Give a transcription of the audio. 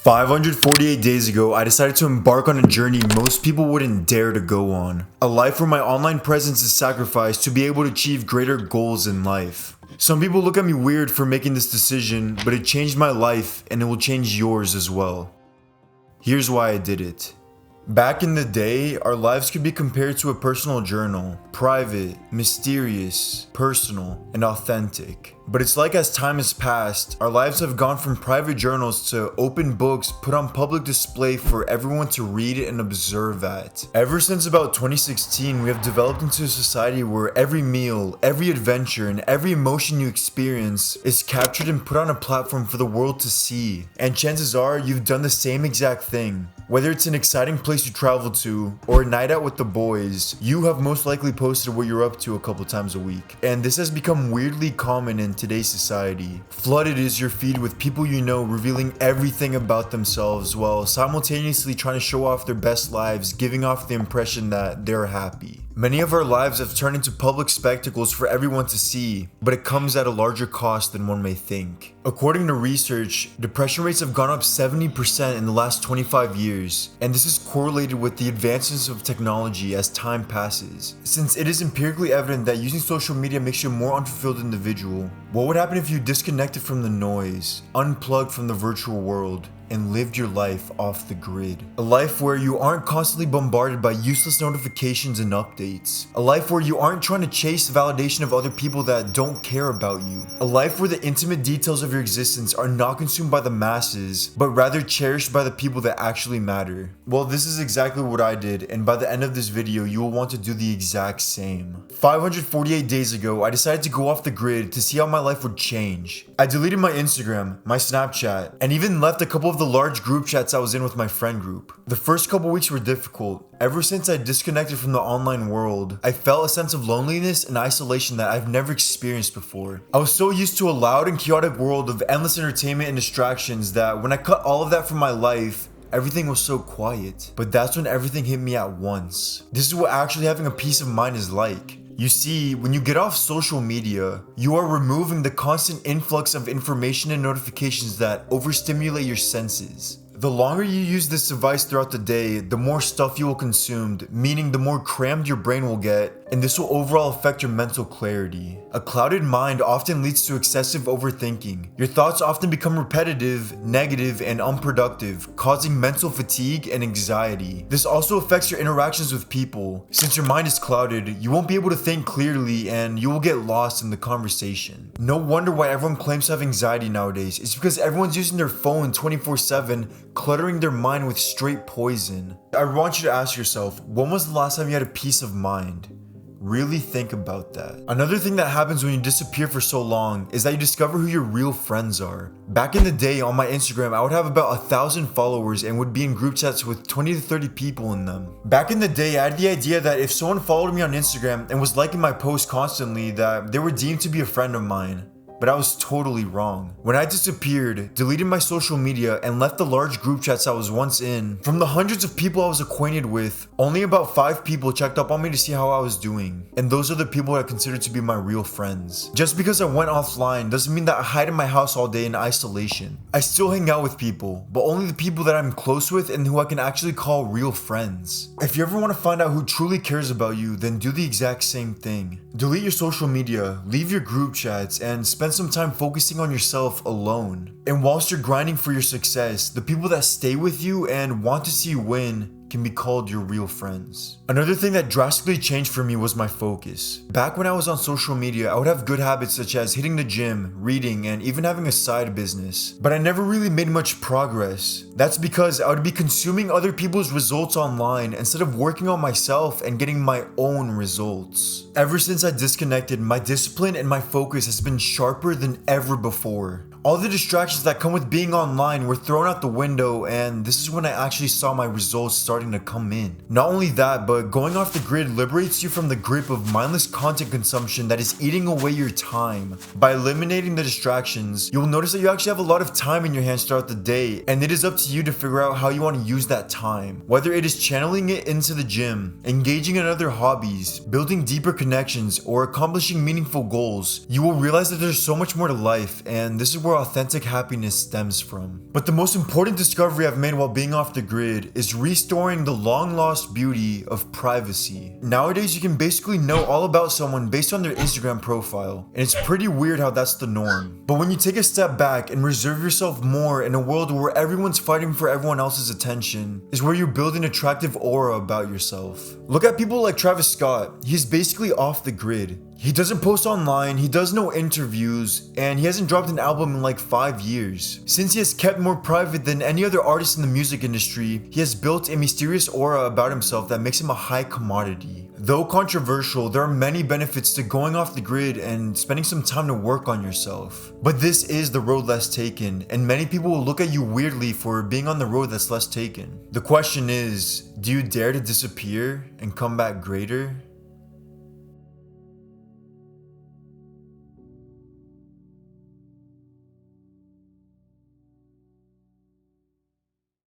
548 days ago, I decided to embark on a journey most people wouldn't dare to go on. A life where my online presence is sacrificed to be able to achieve greater goals in life. Some people look at me weird for making this decision, but it changed my life and it will change yours as well. Here's why I did it. Back in the day, our lives could be compared to a personal journal. Private, mysterious, personal, and authentic. But it's like as time has passed, our lives have gone from private journals to open books put on public display for everyone to read and observe at. Ever since about 2016, we have developed into a society where every meal, every adventure, and every emotion you experience is captured and put on a platform for the world to see. And chances are, you've done the same exact thing. Whether it's an exciting place you travel to, or a night out with the boys, you have most likely posted what you're up to a couple times a week. And this has become weirdly common in today's society. Flooded is your feed with people you know revealing everything about themselves while simultaneously trying to show off their best lives, giving off the impression that they're happy. Many of our lives have turned into public spectacles for everyone to see, but it comes at a larger cost than one may think. According to research, depression rates have gone up 70% in the last 25 years, and this is correlated with the advances of technology as time passes. Since it is empirically evident that using social media makes you a more unfulfilled individual, what would happen if you disconnected from the noise, unplugged from the virtual world, and lived your life off the grid? A life where you aren't constantly bombarded by useless notifications and updates. A life where you aren't trying to chase validation of other people that don't care about you. A life where the intimate details of your existence are not consumed by the masses, but rather cherished by the people that actually matter. Well, this is exactly what I did, and by the end of this video, you will want to do the exact same. 548 days ago, I decided to go off the grid to see how my life would change. I deleted my Instagram, my Snapchat, and even left a couple of the large group chats I was in with my friend group. The first couple weeks were difficult. Ever since I disconnected from the online world, I felt a sense of loneliness and isolation that I've never experienced before. I was so used to a loud and chaotic world of endless entertainment and distractions that when I cut all of that from my life, everything was so quiet. But that's when everything hit me at once. This is what actually having a peace of mind is like. You see, when you get off social media, you are removing the constant influx of information and notifications that overstimulate your senses. The longer you use this device throughout the day, the more stuff you will consume, meaning the more crammed your brain will get, and this will overall affect your mental clarity. A clouded mind often leads to excessive overthinking. Your thoughts often become repetitive, negative, and unproductive, causing mental fatigue and anxiety. This also affects your interactions with people. Since your mind is clouded, you won't be able to think clearly and you will get lost in the conversation. No wonder why everyone claims to have anxiety nowadays. It's because everyone's using their phone 24/7, cluttering their mind with straight poison. I want you to ask yourself, when was the last time you had a peace of mind? Really think about that. Another thing that happens when you disappear for so long is that you discover who your real friends are. Back in the day on my Instagram, I would have about 1,000 followers and would be in group chats with 20 to 30 people in them. Back in the day, I had the idea that if someone followed me on Instagram and was liking my posts constantly, that they were deemed to be a friend of mine. But I was totally wrong. When I disappeared, deleted my social media, and left the large group chats I was once in, from the hundreds of people I was acquainted with, only about 5 people checked up on me to see how I was doing. And those are the people I consider to be my real friends. Just because I went offline doesn't mean that I hide in my house all day in isolation. I still hang out with people, but only the people that I'm close with and who I can actually call real friends. If you ever want to find out who truly cares about you, then do the exact same thing. Delete your social media, leave your group chats, and spend some time focusing on yourself alone. And whilst you're grinding for your success, the people that stay with you and want to see you win can be called your real friends. Another thing that drastically changed for me was my focus. Back when I was on social media, I would have good habits such as hitting the gym, reading, and even having a side business. But I never really made much progress. That's because I would be consuming other people's results online instead of working on myself and getting my own results. Ever since I disconnected, my discipline and my focus has been sharper than ever before. All the distractions that come with being online were thrown out the window, and this is when I actually saw my results starting to come in. Not only that, but going off the grid liberates you from the grip of mindless content consumption that is eating away your time. By eliminating the distractions, you'll notice that you actually have a lot of time in your hands throughout the day, and it is up to you to figure out how you want to use that time. Whether it is channeling it into the gym, engaging in other hobbies, building deeper connections, or accomplishing meaningful goals, you will realize that there's so much more to life, and this is where where authentic happiness stems from. But the most important discovery I've made while being off the grid is restoring the long lost beauty of privacy. Nowadays, you can basically know all about someone based on their Instagram profile, and it's pretty weird how that's the norm. But when you take a step back and reserve yourself more in a world where everyone's fighting for everyone else's attention, is where you build an attractive aura about yourself. Look at people like Travis Scott. He's basically off the grid. He doesn't post online, he does no interviews, and he hasn't dropped an album in like 5 years. Since he has kept more private than any other artist in the music industry, he has built a mysterious aura about himself that makes him a high commodity. Though controversial, there are many benefits to going off the grid and spending some time to work on yourself. But this is the road less taken, and many people will look at you weirdly for being on the road that's less taken. The question is, do you dare to disappear and come back greater?